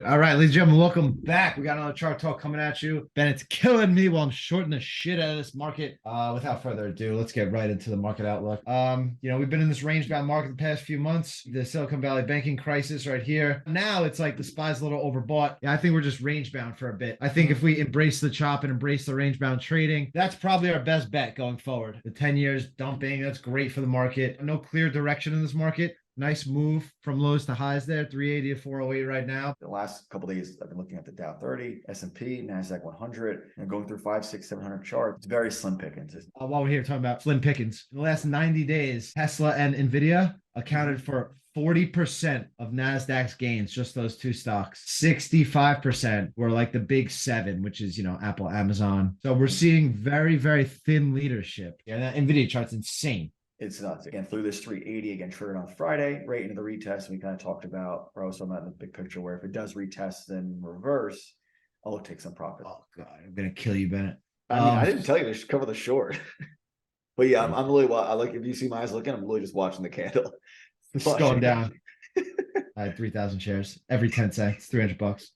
All right, ladies and gentlemen, welcome back. We got another chart talk coming at you. Bennett's killing me while I'm shorting the shit out of this market. Without further ado, let's get right into the market outlook. We've been in this range-bound market the past few months. The Silicon Valley banking crisis right here. Now it's like the SPY's a little overbought. Yeah, I think we're just range-bound for a bit. I think if we embrace the chop and embrace the range-bound trading, that's probably our best bet going forward. The 10 years dumping, that's great for the market. No clear direction in this market. Nice move from lows to highs there, 380 to 408 right now. The last couple of days, I've been looking at the Dow 30, S&P, NASDAQ 100, and going through 5, 6, 700 charts. It's very slim pickings. While we're here talking about slim pickings, in the last 90 days, Tesla and NVIDIA accounted for 40% of NASDAQ's gains, just those two stocks. 65% were like the big seven, which is, Apple, Amazon. So we're seeing very, very thin leadership. Yeah, that NVIDIA chart's insane. It's nuts. Again, through this 380, again, triggered on Friday, right into the retest. We kind of talked about, or I was talking about in the big picture, where if it does retest, then reverse, I'll take some profit. Oh, God, I'm going to kill you, Bennett. I didn't tell you to cover the short. But yeah, I'm really, I like, if you see my eyes looking, I'm really just watching the candle. It's going down. I had 3,000 shares every 10 cents, $300.